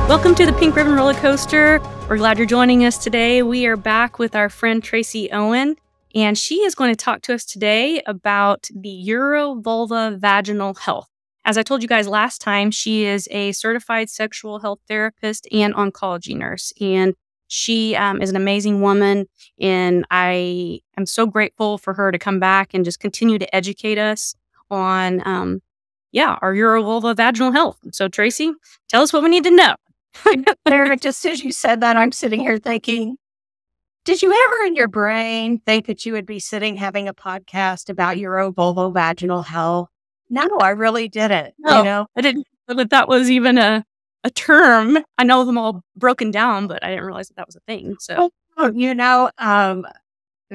Welcome to the Pink Ribbon Roller Coaster. We're glad you're joining us today. We are back with our friend Traci Owen, and she is going to talk to us today about the urovulva-vaginal health. As I told you guys last time, she is a certified sexual health therapist and oncology nurse, and she is an amazing woman, and I am so grateful for her to come back and just continue to educate us on, our urovulva-vaginal health. So, Traci, tell us what we need to know. Sarah, just as you said that, I'm sitting here thinking, did you ever in your brain think that you would be sitting having a podcast about urovulva-vaginal health? No, I really didn't. No, I didn't know that that was even a term. I know them all broken down, but I didn't realize that was a thing. So,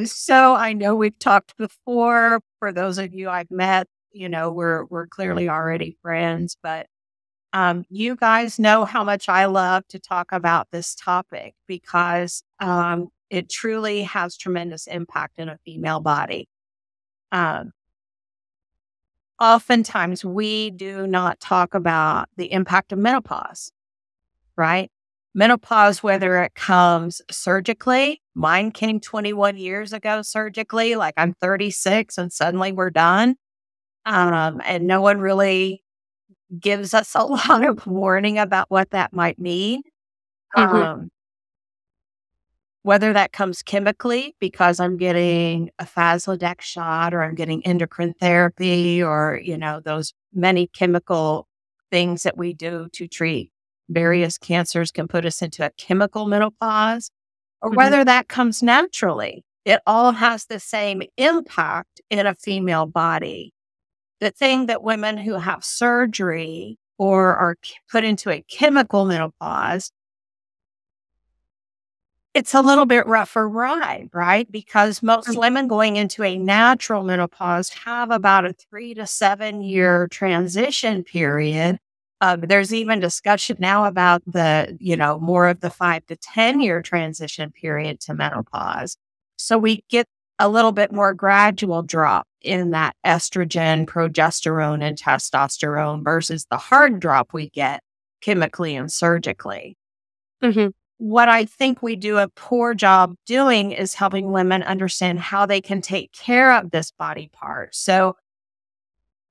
so I know we've talked before. For those of you I've met, we're clearly already friends, but you guys know how much I love to talk about this topic because it truly has tremendous impact in a female body. Oftentimes, we do not talk about the impact of menopause, right? Menopause, whether it comes surgically, mine came 21 years ago surgically, like I'm 36 and suddenly we're done. And no one really gives us a lot of warning about what that might mean. Whether that comes chemically because I'm getting a Faslodex shot or I'm getting endocrine therapy or, those many chemical things that we do to treat various cancers can put us into a chemical menopause, or whether that comes naturally. It all has the same impact in a female body. The thing that women who have surgery or are put into a chemical menopause, it's a little bit rougher ride, right? Because most women going into a natural menopause have about a 3 to 7 year transition period. There's even discussion now about the, more of the 5 to 10 year transition period to menopause. So we get a little bit more gradual drop in that estrogen, progesterone, and testosterone versus the hard drop we get chemically and surgically. What I think we do a poor job doing is helping women understand how they can take care of this body part. So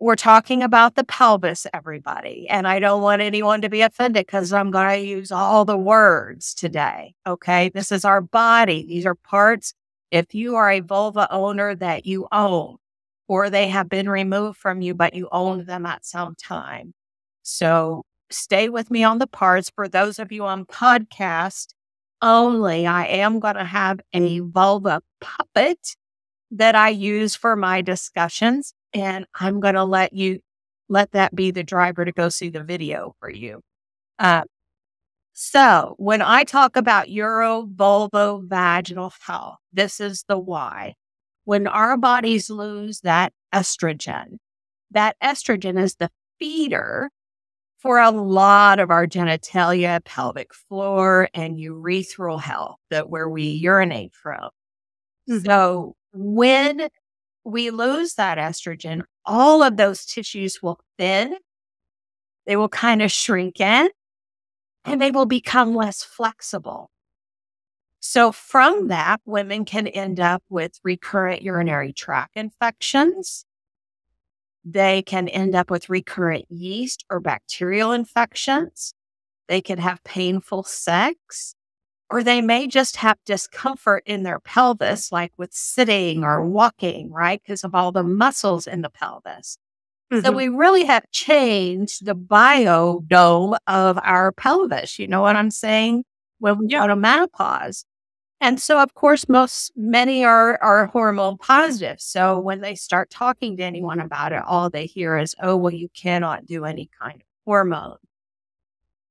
we're talking about the pelvis, everybody, and I don't want anyone to be offended because I'm going to use all the words today. Okay, this is our body. These are parts. If you are a vulva owner that you own, or they have been removed from you, but you owned them at some time. So stay with me on the parts. For those of you on podcast only, I am going to have a vulva puppet that I use for my discussions, and I'm going to let that be the driver to go see the video for you. So when I talk about urovulva-vaginal health, this is the why. When our bodies lose that estrogen is the feeder for a lot of our genitalia, pelvic floor, and urethral health, where we urinate from. So when we lose that estrogen, all of those tissues will thin. They will kind of shrink in, and they will become less flexible. So from that, women can end up with recurrent urinary tract infections. They can end up with recurrent yeast or bacterial infections. They can have painful sex, or they may just have discomfort in their pelvis, like with sitting or walking, right? Because of all the muscles in the pelvis. So we really have changed the biodome of our pelvis. You know what I'm saying? When we go to menopause. And so, of course, many are hormone positive. So when they start talking to anyone about it, all they hear is, oh, well, you cannot do any kind of hormone.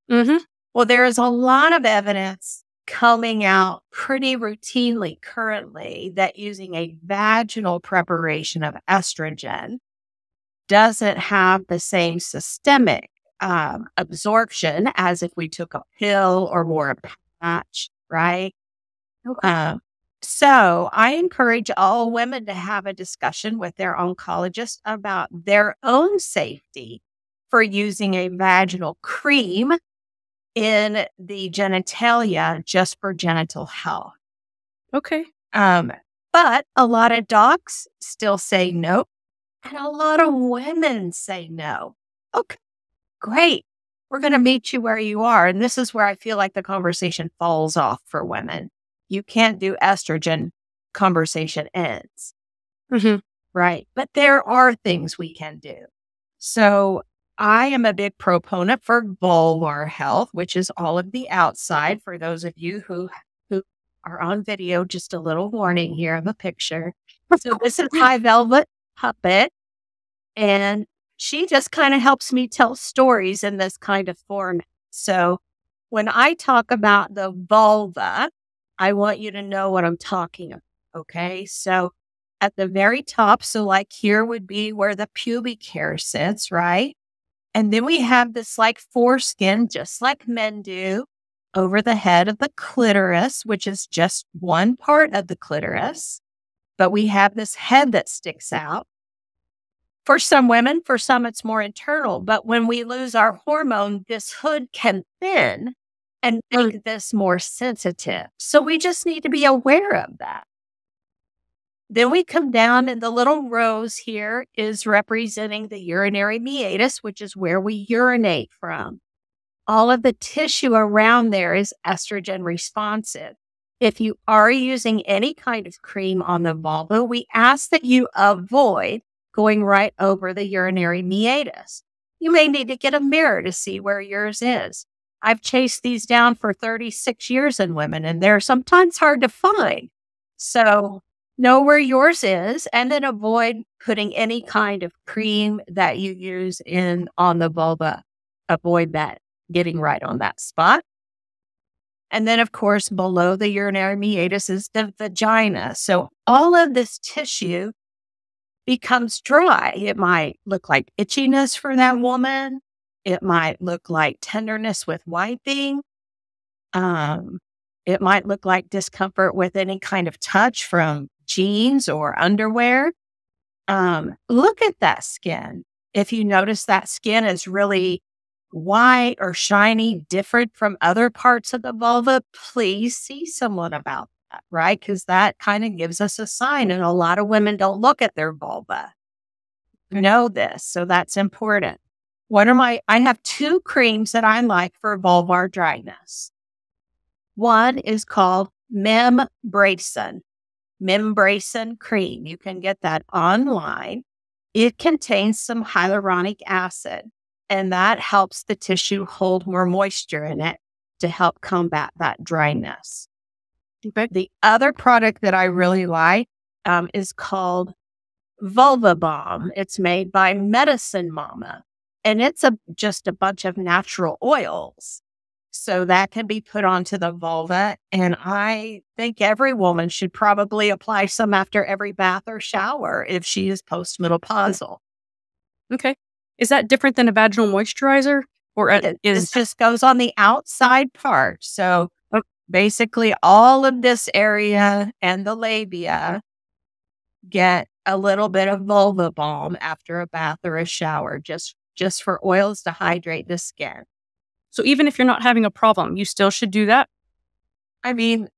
Well, there is a lot of evidence coming out pretty routinely currently that using a vaginal preparation of estrogen doesn't have the same systemic absorption as if we took a pill or wore a patch, right? So I encourage all women to have a discussion with their oncologist about their own safety for using a vaginal cream in the genitalia just for genital health. Okay. But a lot of docs still say no, and a lot of women say no. Okay, great. We're going to meet you where you are. And this is where I feel like the conversation falls off for women. You can't do estrogen, conversation ends. Mm-hmm. Right. But there are things we can do. So I am a big proponent for vulvar health, which is all of the outside. For those of you who are on video, just a little warning here of a picture. So this is my velvet puppet. And she just kind of helps me tell stories in this kind of format. So when I talk about the vulva, I want you to know what I'm talking about. Okay. So at the very top, so like here would be where the pubic hair sits, right? And then we have this like foreskin, just like men do, over the head of the clitoris, which is just one part of the clitoris. But we have this head that sticks out. For some women, for some, it's more internal. But when we lose our hormone, this hood can thin and make this more sensitive. So we just need to be aware of that. Then we come down, and the little rose here is representing the urinary meatus, which is where we urinate from. All of the tissue around there is estrogen responsive. If you are using any kind of cream on the vulva, we ask that you avoid going right over the urinary meatus. You may need to get a mirror to see where yours is. I've chased these down for 36 years in women, and they're sometimes hard to find. So know where yours is, and then avoid putting any kind of cream that you use on the vulva. Avoid that, getting right on that spot. And then, of course, below the urinary meatus is the vagina. So all of this tissue becomes dry. It might look like itchiness for that woman. It might look like tenderness with wiping. It might look like discomfort with any kind of touch from jeans or underwear. Look at that skin. If you notice that skin is really white or shiny, different from other parts of the vulva, please see someone about that, right? Because that kind of gives us a sign. And a lot of women don't look at their vulva. Know this. So that's important. I have two creams that I like for vulvar dryness. One is called Membracin cream. You can get that online. It contains some hyaluronic acid, and that helps the tissue hold more moisture in it to help combat that dryness. Okay. The other product that I really like is called Vulva Balm. It's made by Medicine Mama, and it's just a bunch of natural oils. So that can be put onto the vulva. And I think every woman should probably apply some after every bath or shower if she is postmenopausal. Okay. Is that different than a vaginal moisturizer? Or It just goes on the outside part. So basically all of this area and the labia get a little bit of vulva balm after a bath or a shower, just for oils to hydrate the skin. So even if you're not having a problem, you still should do that? I mean,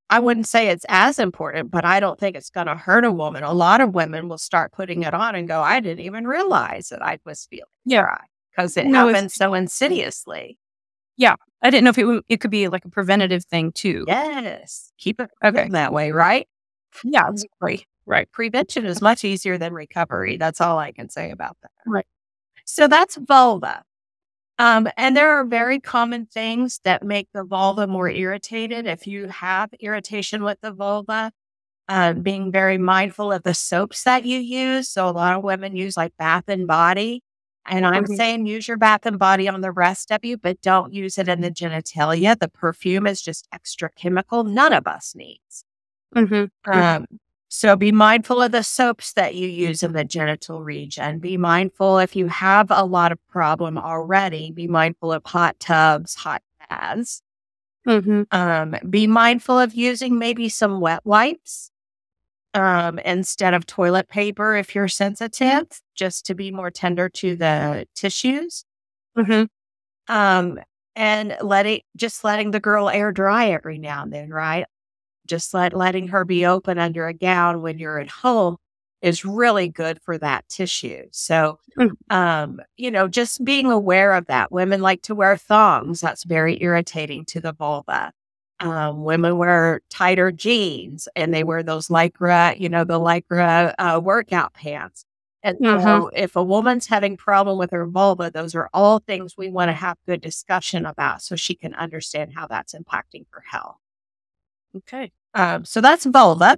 I wouldn't say it's as important, but I don't think it's going to hurt a woman. A lot of women will start putting it on and go, I didn't even realize that I was feeling dry, because it happens so insidiously. Yeah. I didn't know if it could be like a preventative thing too. Yes. Keep it that way, right? Yeah, exactly. Right. Prevention is much easier than recovery. That's all I can say about that. Right. So that's vulva. And there are very common things that make the vulva more irritated. If you have irritation with the vulva, being very mindful of the soaps that you use. So a lot of women use like Bath and Body. And I'm saying use your Bath and Body on the rest of you, but don't use it in the genitalia. The perfume is just extra chemical. None of us needs. So be mindful of the soaps that you use in the genital region. Be mindful if you have a lot of problem already. Be mindful of hot tubs, hot baths. Be mindful of using maybe some wet wipes instead of toilet paper if you're sensitive, just to be more tender to the tissues. and letting the girl air dry every now and then, right? Just letting her be open under a gown when you're at home is really good for that tissue. So, just being aware of that. Women like to wear thongs. That's very irritating to the vulva. Women wear tighter jeans and they wear those lycra, the lycra workout pants. And so if a woman's having problem with her vulva, those are all things we want to have good discussion about so she can understand how that's impacting her health. Okay. So that's vulva.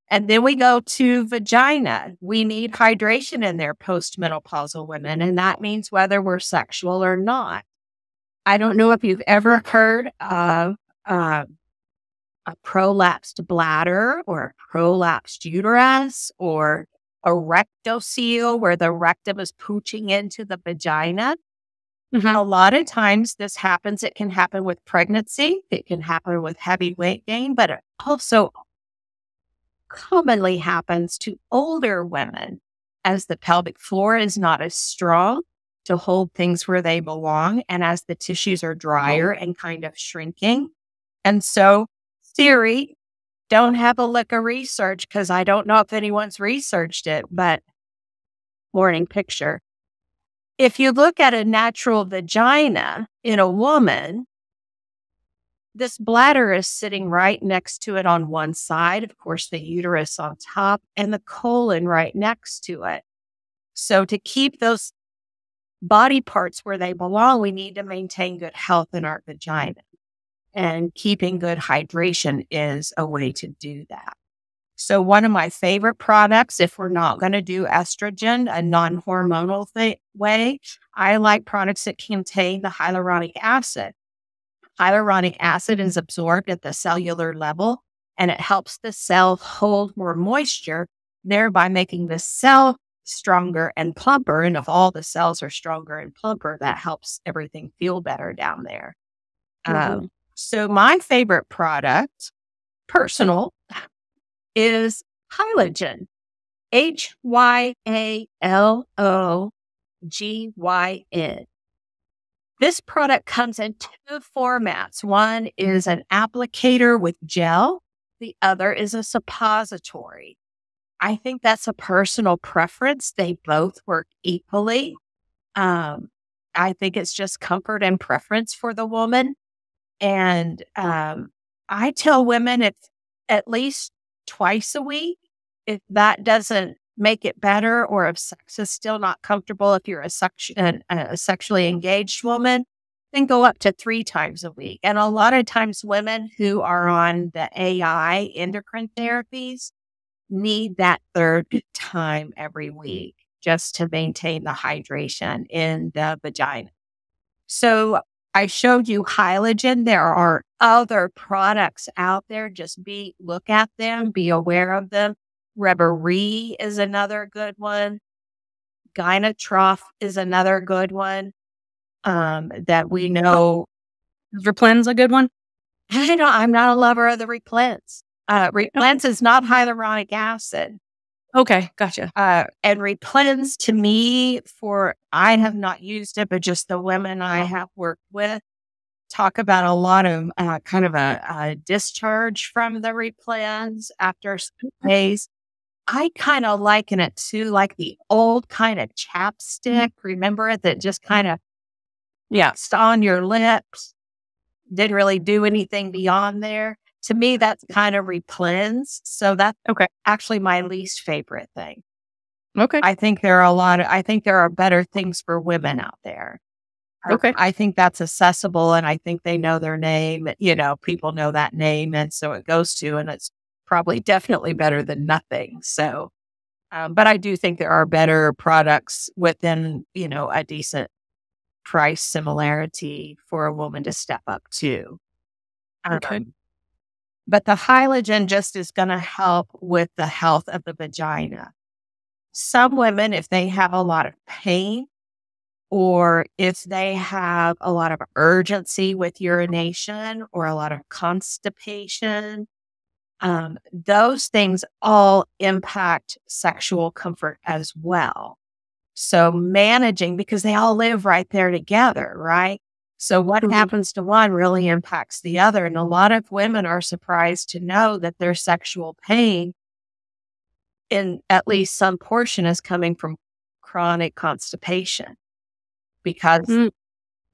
And then we go to vagina. We need hydration in there postmenopausal women. And that means whether we're sexual or not. I don't know if you've ever heard of a prolapsed bladder or a prolapsed uterus or a rectocele where the rectum is pooching into the vagina. A lot of times this happens. It can happen with pregnancy. It can happen with heavy weight gain, but it also commonly happens to older women as the pelvic floor is not as strong to hold things where they belong and as the tissues are drier and kind of shrinking. And so, theory, don't have a lick of research because I don't know if anyone's researched it, but morning picture. If you look at a natural vagina in a woman, this bladder is sitting right next to it on one side, of course, the uterus on top, and the colon right next to it. So to keep those body parts where they belong, we need to maintain good health in our vagina. And keeping good hydration is a way to do that. So one of my favorite products, if we're not going to do estrogen, a non-hormonal way, I like products that contain the hyaluronic acid. Hyaluronic acid is absorbed at the cellular level, and it helps the cell hold more moisture, thereby making the cell stronger and plumper. And if all the cells are stronger and plumper, that helps everything feel better down there. So my favorite product, personal, is Hyalogen. Hyalogyn. This product comes in two formats. One is an applicator with gel. The other is a suppository. I think that's a personal preference. They both work equally. I think it's just comfort and preference for the woman. And I tell women if at least twice a week, if that doesn't make it better, or if sex is still not comfortable, if you're a sexually engaged woman, then go up to 3 times a week. And a lot of times women who are on the AI endocrine therapies need that third time every week just to maintain the hydration in the vagina. So I showed you Hyalogen. There are other products out there. Just look at them, be aware of them. Reverie is another good one. Gynotrof is another good one that we know. Replen's a good one? I'm not a lover of the Replens. Replens is not hyaluronic acid. Okay, gotcha. And Replens, to me, I have not used it, but just the women I have worked with talk about a lot of kind of a discharge from the Replens after some days. I kind of liken it to like the old kind of chapstick. Remember it? That just kind of, on your lips. Didn't really do anything beyond there. To me, that's kind of Replens. So that's actually my least favorite thing. Okay. I think there are better things for women out there. Okay. I think that's accessible, and I think they know their name. People know that name, and so it goes to, and it's probably definitely better than nothing. So, but I do think there are better products within, a decent price similarity for a woman to step up to. Okay. But the Hyalogen just is going to help with the health of the vagina. Some women, if they have a lot of pain or if they have a lot of urgency with urination or a lot of constipation, those things all impact sexual comfort as well. So managing, because they all live right there together, right? So what Mhm. happens to one really impacts the other. And a lot of women are surprised to know that their sexual pain in at least some portion is coming from chronic constipation because Mm.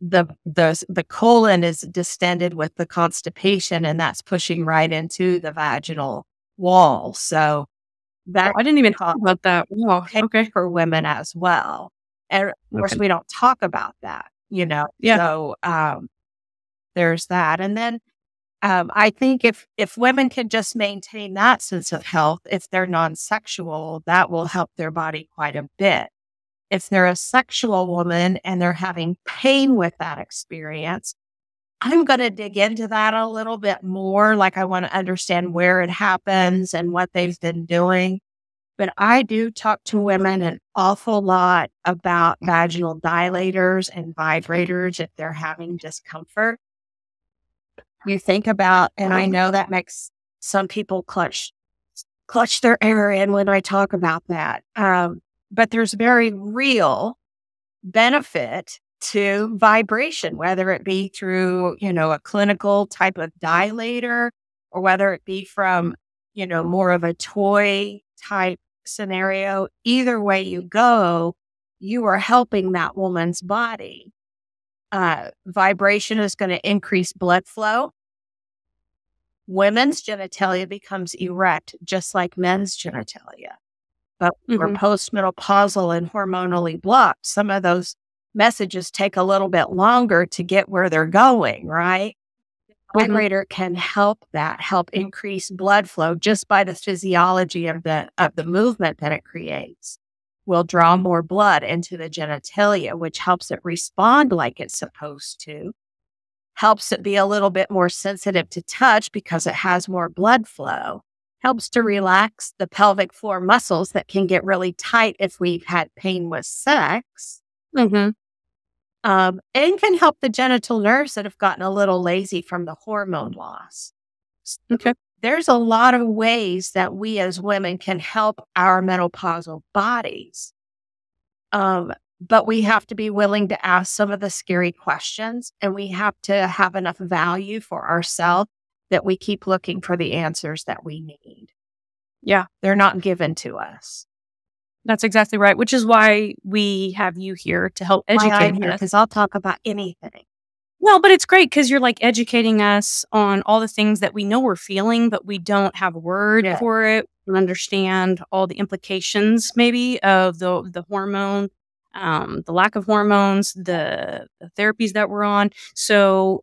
the colon is distended with the constipation, and that's pushing right into the vaginal wall. So Oh, that I didn't even causes think about that. Wow. pain Okay. for women as well. And of course, Okay. we don't talk about that, Yeah. So there's that. And then I think if women can just maintain that sense of health, if they're non-sexual, that will help their body quite a bit. If they're a sexual woman and they're having pain with that experience, I'm going to dig into that a little bit more. Like I want to understand where it happens and what they've been doing. But I do talk to women an awful lot about vaginal dilators and vibrators if they're having discomfort. You think about, and I know that makes some people clutch their air in when I talk about that. But there's very real benefit to vibration, whether it be through, a clinical type of dilator or whether it be from, more of a toy type scenario. Either way you go, you are helping that woman's body. Vibration is going to increase blood flow. Women's genitalia becomes erect, just like men's genitalia. But we're Mhm. postmenopausal and hormonally blocked. Some of those messages take a little bit longer to get where they're going, right? Mhm. Vibrator can help increase blood flow just by the physiology of the movement that it creates. Will draw more blood into the genitalia, which helps it respond like it's supposed to. Helps it be a little bit more sensitive to touch because it has more blood flow. Helps to relax the pelvic floor muscles that can get really tight if we've had pain with sex. Mhm. And can help the genital nerves that have gotten a little lazy from the hormone loss. So Okay. there's a lot of ways that we as women can help our menopausal bodies. But we have to be willing to ask some of the scary questions, and we have to have enough value for ourselves that we keep looking for the answers that we need. Yeah. They're not given to us. That's exactly right, which is why we have you here to help Why I'm educate here, us. because I'll talk about anything. Well, but it's great because you're, like, educating us on all the things that we know we're feeling, but we don't have a word Yeah. for it and understand all the implications maybe of the hormone, the lack of hormones, the therapies that we're on. So,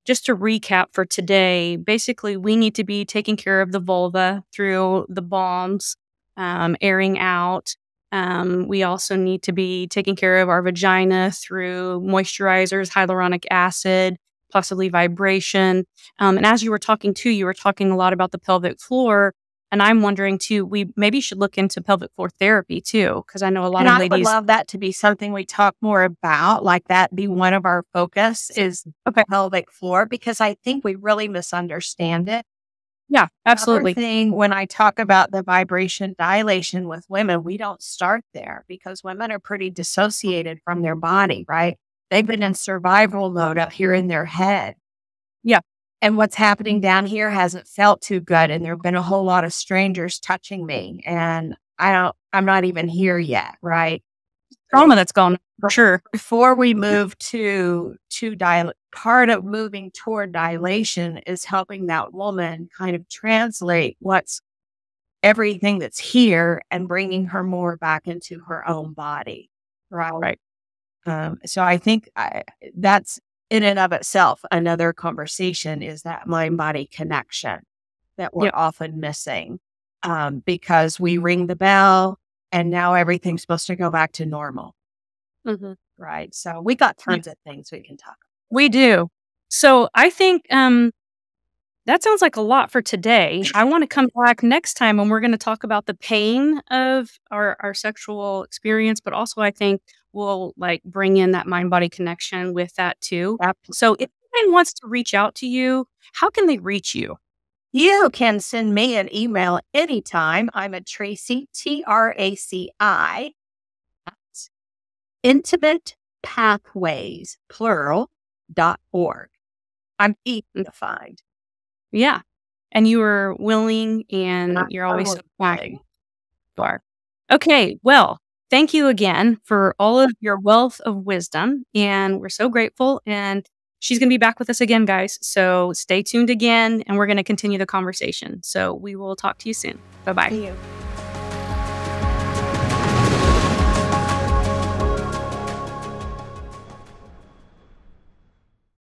just to recap for today, basically, we need to be taking care of the vulva through the balms, airing out. We also need to be taking care of our vagina through moisturizers, hyaluronic acid, possibly vibration. And as you were talking too, you were talking a lot about the pelvic floor. And I'm wondering too, we maybe should look into pelvic floor therapy too, because I know a lot And of I would ladies. love that to be something we talk more about, like that be one of our focus is Okay. pelvic floor, because I think we really misunderstand it. Yeah, Other absolutely. thing, when I talk about the vibration dilation with women, we don't start there because women are pretty dissociated from their body, right? They've been in survival mode up here in their head. Yeah. And what's happening down here hasn't felt too good. And there have been a whole lot of strangers touching me. And I'm not even here yet, right? Trauma that's gone for sure. Before we move to dilate, part of moving toward dilation is helping that woman kind of translate what's everything that's here and bringing her more back into her own body. Right. Right. So I think that's in and of itself another conversation is that mind body connection that we're Yep. often missing because we ring the bell and now everything's supposed to go back to normal. Mhm. Right. So we got tons of things we can talk about. We do. So I think that sounds like a lot for today. I want to come back next time and we're going to talk about the pain of our sexual experience, but also I think we'll like bring in that mind body connection with that too. So if anyone wants to reach out to you, how can they reach you? You can send me an email anytime. I'm at Traci, Traci, intimate pathways, plural.org. I'm easy to find. Yeah. And you were willing and you're always so kind. You are. Okay. Well, thank you again for all of your wealth of wisdom. And we're so grateful. And she's going to be back with us again, guys. So stay tuned again and we're going to continue the conversation. So we will talk to you soon. Bye-bye. See you.